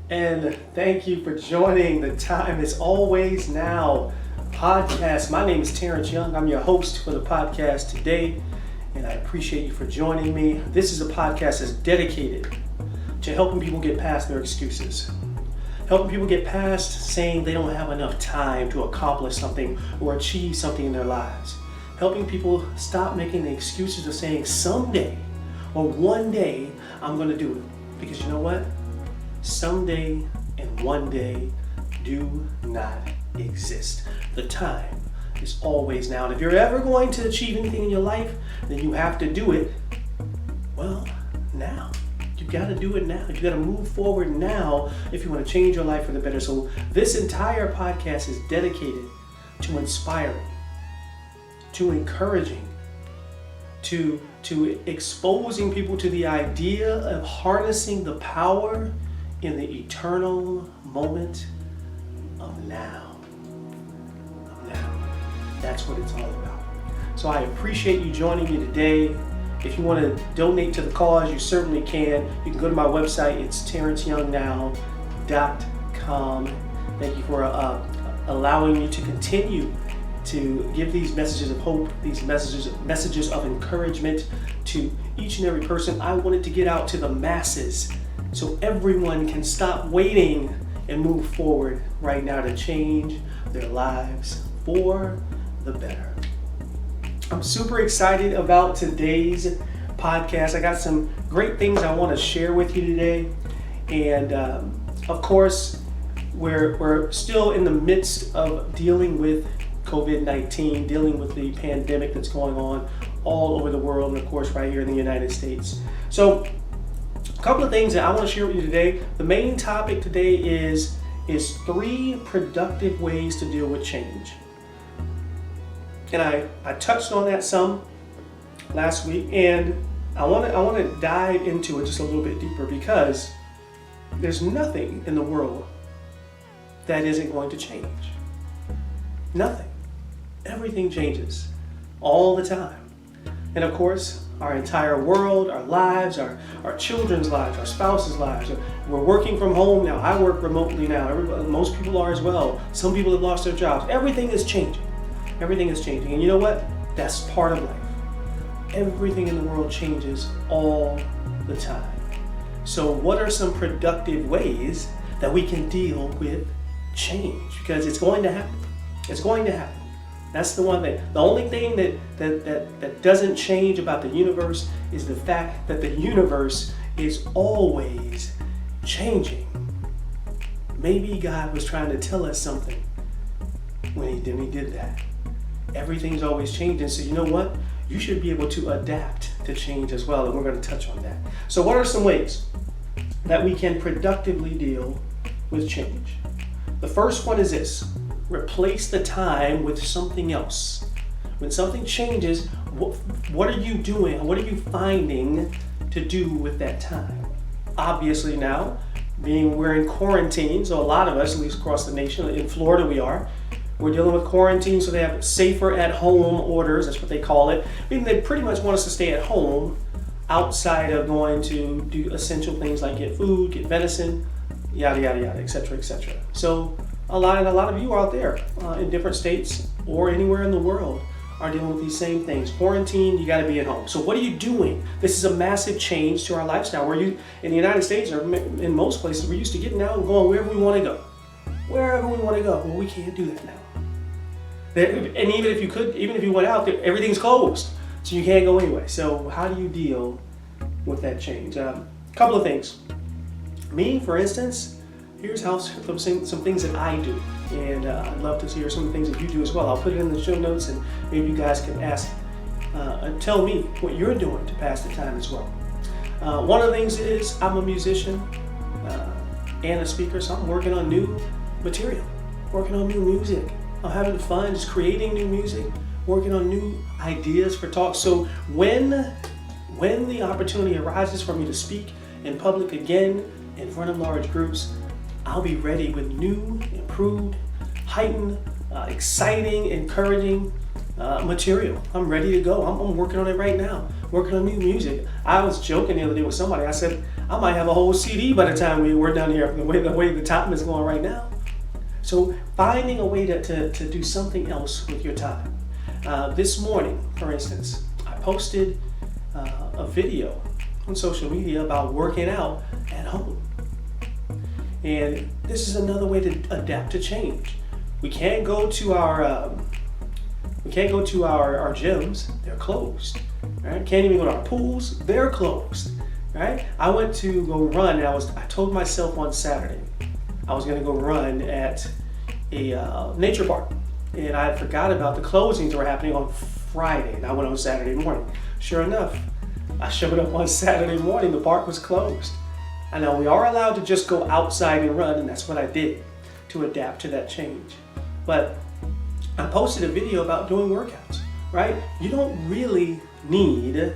And thank you for joining the Time is Always Now podcast. My name is Terence Young. I'm your host for the podcast today, and I appreciate you for joining me. This is a podcast that's dedicated to helping people get past their excuses, helping people get past saying they don't have enough time to accomplish something or achieve something in their lives, helping people stop making the excuses of saying someday or one day I'm going to do it. Because you know what? Someday and one day do not exist. The time is always now. And if you're ever going to achieve anything in your life, then you have to do it, well, now. You got to do it now. You got to move forward now if you want to change your life for the better. So this entire podcast is dedicated to inspiring, to encouraging, to exposing people to the idea of harnessing the power in the eternal moment of now. That's what it's all about. So I appreciate you joining me today. If you want to donate to the cause, you certainly can. You can go to my website. It's terenceyoungnow.com. Thank you for allowing me to continue to give these messages of hope, these messages of encouragement to each and every person. I wanted to get out to the masses so everyone can stop waiting and move forward right now to change their lives for the better. I'm super excited about today's podcast. I got some great things I want to share with you today. And of course, we're still in the midst of dealing with COVID-19, dealing with the pandemic that's going on all over the world, and of course right here in the United States. So a couple of things that I want to share with you today. The main topic today is 3 productive ways to deal with change. And I touched on that some last week, and I want to dive into it just a little bit deeper, because there's nothing in the world that isn't going to change. Nothing. Everything changes all the time. And of course, our entire world, our lives, our children's lives, our spouses' lives. We're working from home now. I work remotely now. Most people are as well. Some people have lost their jobs. Everything is changing. Everything is changing. And you know what? That's part of life. Everything in the world changes all the time. So what are some productive ways that we can deal with change? Because it's going to happen. It's going to happen. That's the one thing. The only thing that doesn't change about the universe is the fact that the universe is always changing. Maybe God was trying to tell us something when he did that. Everything's always changing. So you know what? You should be able to adapt to change as well. And we're going to touch on that. So what are some ways that we can productively deal with change? The first one is this. Replace the time with something else. When something changes, what are you doing? What are you finding to do with that time? Obviously now, we're in quarantine, so a lot of us, at least across the nation, in Florida we're dealing with quarantine, so they have safer at home orders, that's what they call it. They pretty much want us to stay at home outside of going to do essential things like get food, get medicine, yada, yada, yada, et cetera, et cetera. So a lot of you out there in different states or anywhere in the world are dealing with these same things. Quarantine, you got to be at home. So what are you doing? This is a massive change to our lifestyle. In the United States, or in most places, we're used to getting out and going wherever we want to go. Wherever we want to go. Well, we can't do that now. And even if you went out there, everything's closed. So you can't go anyway. So how do you deal with that change? A couple of things. Me, for instance, here's how some things that I do. And I'd love to hear some of the things that you do as well. I'll put it in the show notes, and maybe you guys can tell me what you're doing to pass the time as well. One of the things is I'm a musician and a speaker, so I'm working on new material, working on new music. I'm having fun just creating new music, working on new ideas for talks. So when the opportunity arises for me to speak in public again in front of large groups, I'll be ready with new, improved, heightened, exciting, encouraging material. I'm ready to go. I'm working on it right now. Working on new music. I was joking the other day with somebody. I said I might have a whole CD by the time we're done here. The way the time is going right now. So finding a way to do something else with your time. This morning, for instance, I posted a video on social media about working out at home. And this is another way to adapt to change. We can't go to our gyms, they're closed. Right? Can't even go to our pools, they're closed. Right? I went to go run and I told myself on Saturday I was gonna go run at a nature park. And I forgot about the closings that were happening on Friday, and I went on Saturday morning. Sure enough, I showed up on Saturday morning, the park was closed. I know we are allowed to just go outside and run, and that's what I did to adapt to that change. But I posted a video about doing workouts, right? You don't really need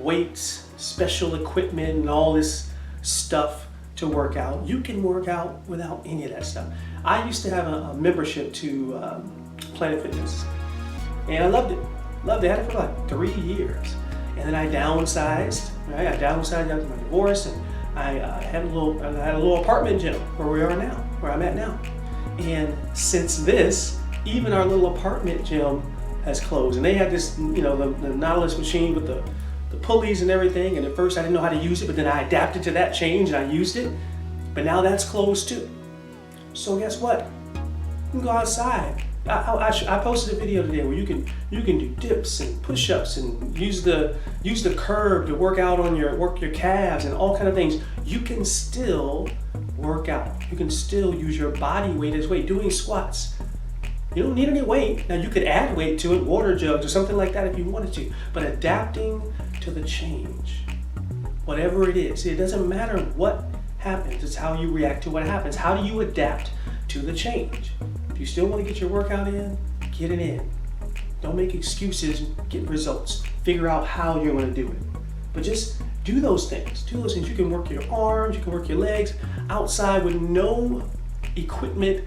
weights, special equipment, and all this stuff to work out. You can work out without any of that stuff. I used to have a membership to Planet Fitness, and I loved it. I had it for like 3 years. And then I downsized, right? I downsized after my divorce, and I had a little apartment gym where I'm at now. And since this, even our little apartment gym has closed. And they had this, the Nautilus machine with the pulleys and everything. And at first I didn't know how to use it, but then I adapted to that change and I used it. But now that's closed too. So guess what? You can go outside. I posted a video today where you can do dips and push-ups and use the curb to work your calves and all kind of things. You can still work out. You can still use your body weight as weight. Doing squats. You don't need any weight. Now you could add weight to it, water jugs or something like that if you wanted to. But adapting to the change, whatever it is, it doesn't matter what happens. It's how you react to what happens. How do you adapt to the change? If you still want to get your workout in, get it in. Don't make excuses, get results. Figure out how you're going to do it. But just do those things. Do those things. You can work your arms, you can work your legs outside with no equipment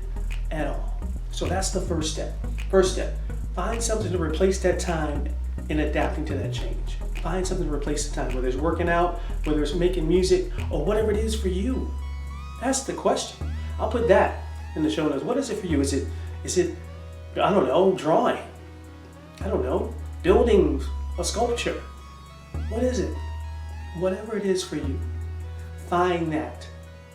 at all. So that's the first step. First step, find something to replace that time in adapting to that change. Find something to replace the time, whether it's working out, whether it's making music, or whatever it is for you. That's the question. I'll put that in the show notes. What is it for you? Is it I don't know, drawing? I don't know, building a sculpture? What is it? Whatever it is for you, find that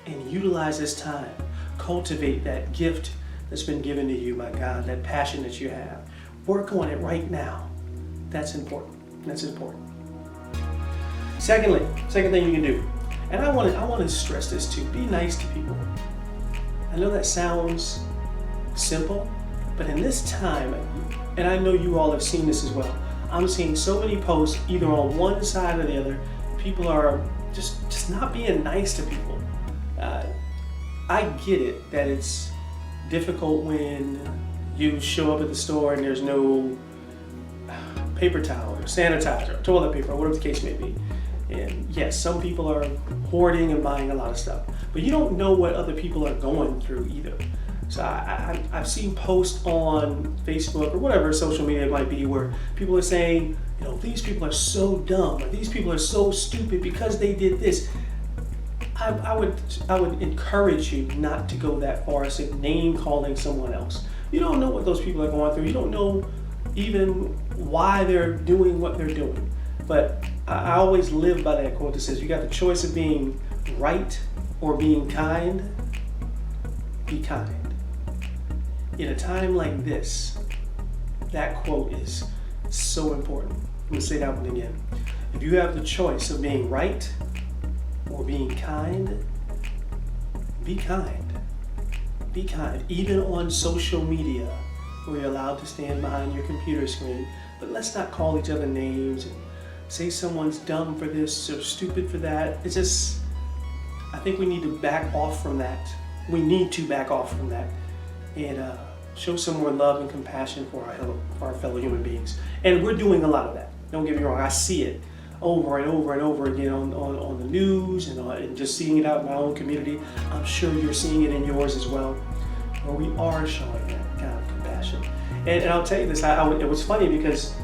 and utilize this time. Cultivate that gift that's been given to you, my God, that passion that you have. Work on it right now. That's important. That's important. Second thing you can do, and I want to stress this too, be nice to people. I know that sounds simple, but in this time, and I know you all have seen this as well, I'm seeing so many posts either on one side or the other. People are just not being nice to people. I get it that it's difficult when you show up at the store and there's no paper towel or sanitizer or toilet paper or whatever the case may be. And yes, some people are hoarding and buying a lot of stuff, but you don't know what other people are going through either. So I've seen posts on Facebook or whatever social media it might be where people are saying, these people are so dumb, or these people are so stupid because they did this. I would encourage you not to go that far as name calling someone else. You don't know what those people are going through. You don't know even why they're doing what they're doing. But I always live by that quote that says, you got the choice of being right or being kind. Be kind. In a time like this, that quote is so important. I'm going to say that one again. If you have the choice of being right or being kind, be kind. Be kind. Even on social media, where you're allowed to stand behind your computer screen, but let's not call each other names and say someone's dumb for this or stupid for that. It's just, I think we need to back off from that. We need to back off from that and show some more love and compassion for our fellow human beings. And we're doing a lot of that. Don't get me wrong, I see it over and over and over again on the news and just seeing it out in my own community. I'm sure you're seeing it in yours as well, where we are showing that kind of compassion. And I'll tell you this, it was funny because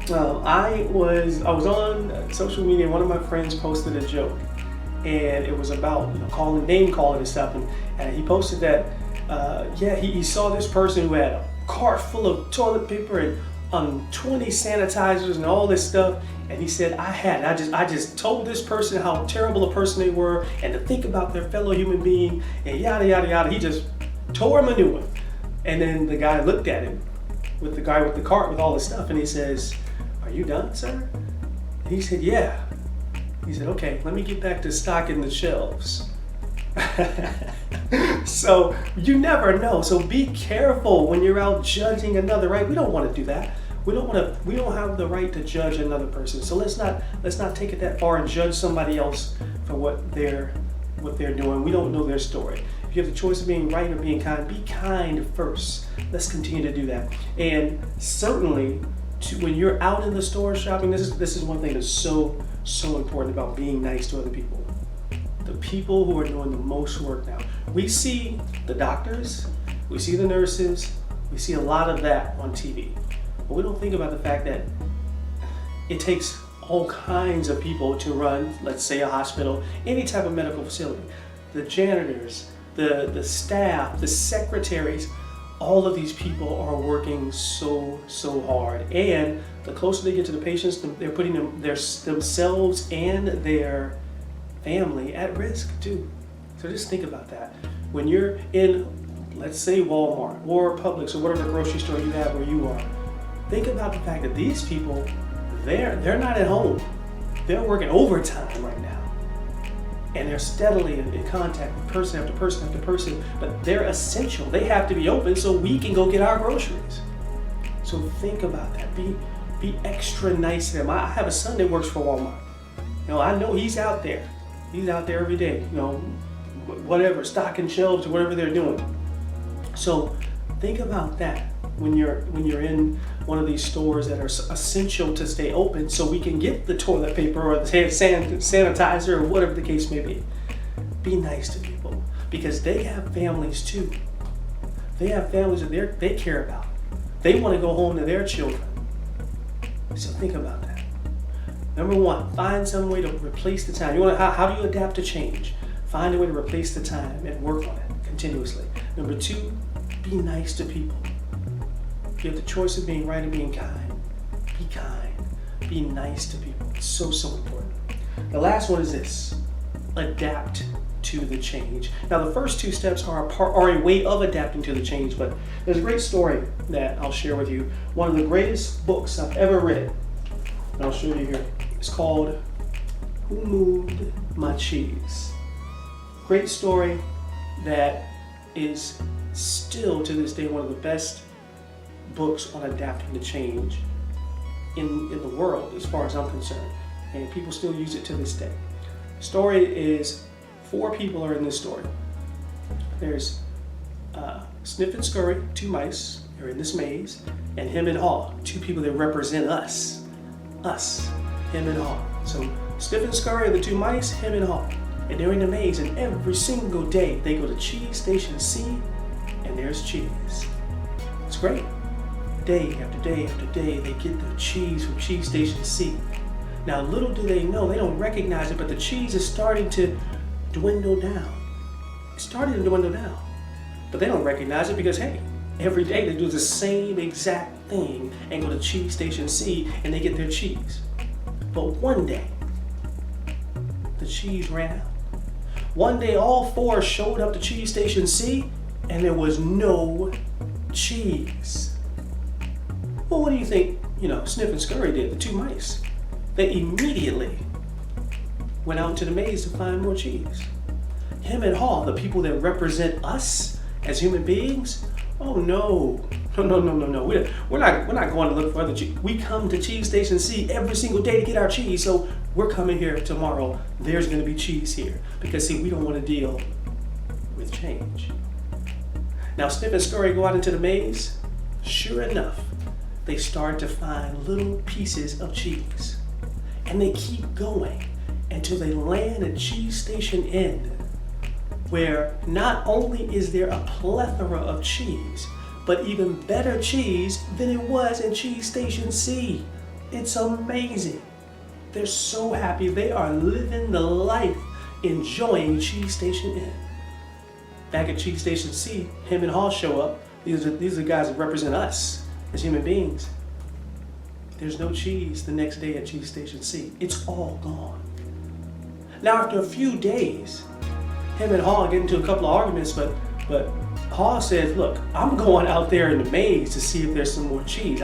I was on social media, and one of my friends posted a joke, and it was about name calling and stuff, and he posted that he saw this person who had a cart full of toilet paper and 20 sanitizers and all this stuff, and he said I just told this person how terrible a person they were and to think about their fellow human being and yada yada yada. He just tore him a new one, and then the guy looked at him with the guy with the cart with all this stuff, and he says, "Are you done, sir?" And he said, "Yeah." He said, "Okay, let me get back to stocking the shelves." So you never know. So be careful when you're out judging another, right? We don't want to do that. We don't have the right to judge another person. So let's not take it that far and judge somebody else for what they're doing. We don't know their story. If you have the choice of being right or being kind, be kind first. Let's continue to do that. And certainly when you're out in the store shopping, this is one thing that's so important about being nice to other people. The people who are doing the most work now. We see the doctors, we see the nurses, we see a lot of that on TV. But we don't think about the fact that it takes all kinds of people to run, let's say, a hospital, any type of medical facility. The janitors, the staff, the secretaries, all of these people are working so hard. And the closer they get to the patients, they're putting themselves and their family at risk too. So just think about that. When you're in, let's say, Walmart or Publix or whatever grocery store you have where you are, think about the fact that these people, they're not at home. They're working overtime right now. And they're steadily in contact with person after person after person, but they're essential. They have to be open so we can go get our groceries. So think about that. Be extra nice to them. I have a son that works for Walmart. I know he's out there. He's out there every day, whatever, stocking shelves or whatever they're doing. So think about that when you're in one of these stores that are essential to stay open so we can get the toilet paper or the sanitizer or whatever the case may be. Be nice to people because they have families too. They have families that they care about. They want to go home to their children. So think about that. Number one, find some way to replace the time. How do you adapt to change? Find a way to replace the time and work on it continuously. Number two, be nice to people. You have the choice of being right and being kind. Be kind. Be nice to people. It's so important. The last one is this: adapt to the change. Now, the first two steps are a way of adapting to the change, but there's a great story that I'll share with you. One of the greatest books I've ever read, and I'll show you here. It's called Who Moved My Cheese? Great story that is still to this day one of the best books on adapting to change in the world as far as I'm concerned, and people still use it to this day. The story is 4 people are in this story. There's Sniff and Scurry, 2 mice, they're in this maze, and Hem and Haw, 2 people that represent us, Hem and Haw. So Sniff and Scurry are the 2 mice, Hem and Haw, and they're in the maze, and every single day they go to Cheese Station C, and there's cheese. It's great. Day after day after day, they get the cheese from Cheese Station C. Now, little do they know, they don't recognize it, but the cheese is starting to dwindle down. It's starting to dwindle down. But they don't recognize it because, hey, every day they do the same exact thing and go to Cheese Station C and they get their cheese. But one day, the cheese ran out. One day, all 4 showed up to Cheese Station C and there was no cheese. Well, what do you think, Sniff and Scurry did, the 2 mice? They immediately went out into the maze to find more cheese. Hem and Haw, the people that represent us as human beings, oh no. We're not going to look for other cheese. We come to Cheese Station C every single day to get our cheese, so we're coming here tomorrow. There's going to be cheese here. Because, see, we don't want to deal with change. Now, Sniff and Scurry go out into the maze. Sure enough, they start to find little pieces of cheese. And they keep going until they land at Cheese Station N, where not only is there a plethora of cheese, but even better cheese than it was in Cheese Station C. It's amazing. They're so happy. They are living the life, enjoying Cheese Station N. Back at Cheese Station C, him and Hall show up. These are the guys that represent us as human beings. There's no cheese the next day at Cheese Station C. It's all gone. Now, after a few days, him and Hall get into a couple of arguments, but Hall says, look, I'm going out there in the maze to see if there's some more cheese.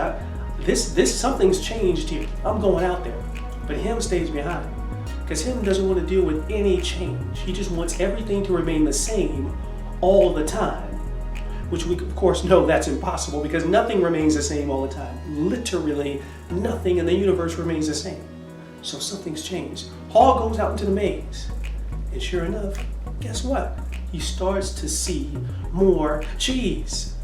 Something's changed here. I'm going out there. But him stays behind because him doesn't want to deal with any change. He just wants everything to remain the same all the time, which we of course know that's impossible because nothing remains the same all the time. Literally nothing in the universe remains the same. So something's changed. Hall goes out into the maze, and sure enough, guess what? He starts to see more cheese.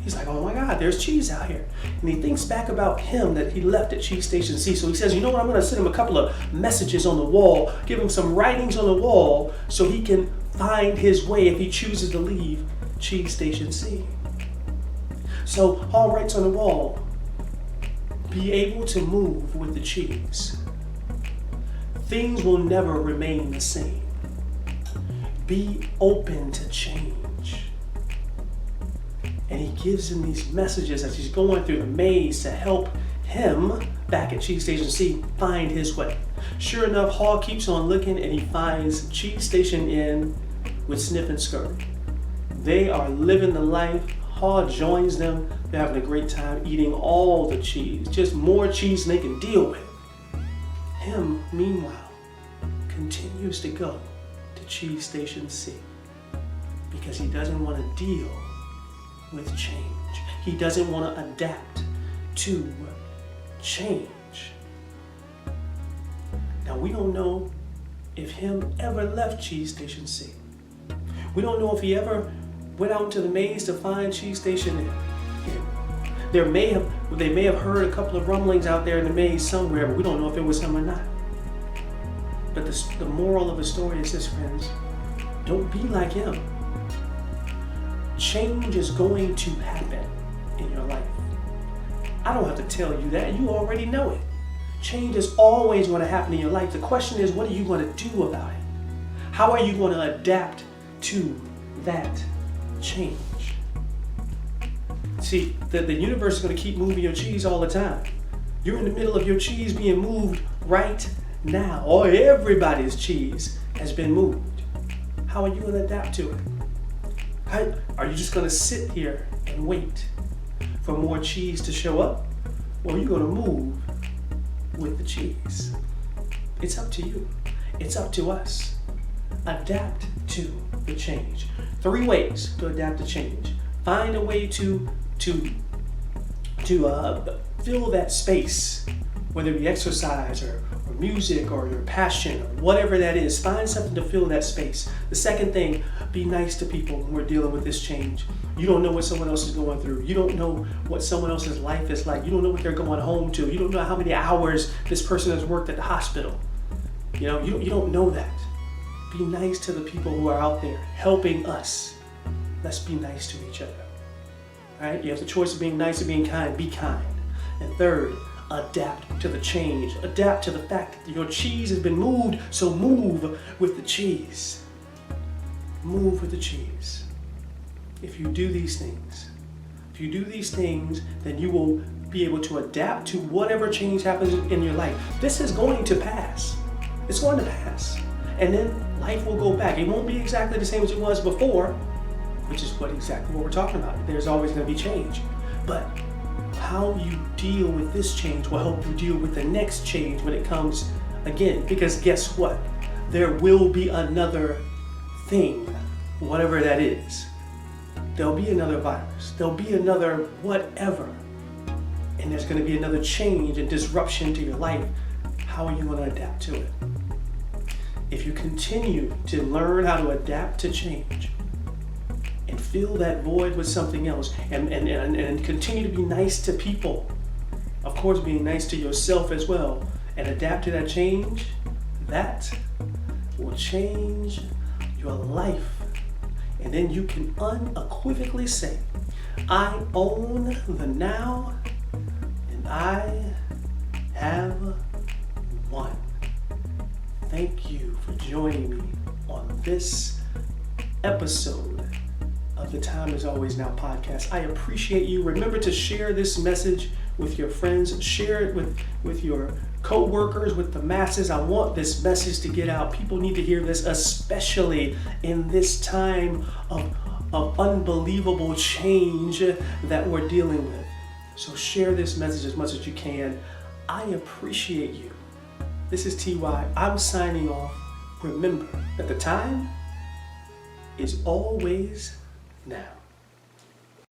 He's like, oh my God, there's cheese out here. And he thinks back about him that he left at Cheese Station C. So he says, you know what, I'm gonna send him a couple of messages on the wall, give him some writings on the wall so he can find his way if he chooses to leave Cheese Station C. So Hall writes on the wall, be able to move with the cheese. Things will never remain the same. Be open to change. And he gives him these messages as he's going through the maze to help him back at Cheese Station C find his way. Sure enough, Hall keeps on looking and he finds Cheese Station N with Sniff and Scurry. They are living the life. Hall joins them. They're having a great time eating all the cheese, just more cheese than they can deal with. Him, meanwhile, continues to go to Cheese Station C because he doesn't want to deal with change. He doesn't want to adapt to change. Now, we don't know if him ever left Cheese Station C. We don't know if he ever went out into the maze to find Cheese Station N. They may have heard a couple of rumblings out there in the maze somewhere, but we don't know if it was him or not. But the moral of the story is this, friends. Don't be like him. Change is going to happen in your life. I don't have to tell you that. You already know it. Change is always going to happen in your life. The question is, what are you going to do about it? How are you going to adapt to that change? See, the universe is going to keep moving your cheese all the time. You're in the middle of your cheese being moved right now. Or everybody's cheese has been moved. How are you going to adapt to it? Are you just going to sit here and wait for more cheese to show up? Or are you going to move with the cheese? It's up to you. It's up to us. Adapt to the change. 3 ways to adapt to change. Find a way to fill that space, whether it be exercise or music or your passion or whatever that is. Find something to fill that space. The second thing, be nice to people when we're dealing with this change. You don't know what someone else is going through. You don't know what someone else's life is like. You don't know what they're going home to. You don't know how many hours this person has worked at the hospital. You don't know that. Be nice to the people who are out there helping us. Let's be nice to each other. All right? You have the choice of being nice or being kind. Be kind. And third, adapt to the change. Adapt to the fact that your cheese has been moved, so move with the cheese. Move with the cheese. If you do these things, then you will be able to adapt to whatever change happens in your life. This is going to pass. It's going to pass. And then life will go back. It won't be exactly the same as it was before, which is exactly what we're talking about. There's always going to be change. But how you deal with this change will help you deal with the next change when it comes again. Because guess what? There will be another thing, whatever that is. There'll be another virus. There'll be another whatever. And there's going to be another change and disruption to your life. How are you going to adapt to it? If you continue to learn how to adapt to change and fill that void with something else and continue to be nice to people, of course being nice to yourself as well, and adapt to that change, that will change your life. And then you can unequivocally say I own the now, and I have won. Thank you for joining me on this episode of the Time Is Always Now podcast. I appreciate you. Remember to share this message with your friends. Share it with your co-workers, with the masses. I want this message to get out. People need to hear this, especially in this time of unbelievable change that we're dealing with. So share this message as much as you can. I appreciate you. This is TY. I'm signing off. Remember that the time is always now.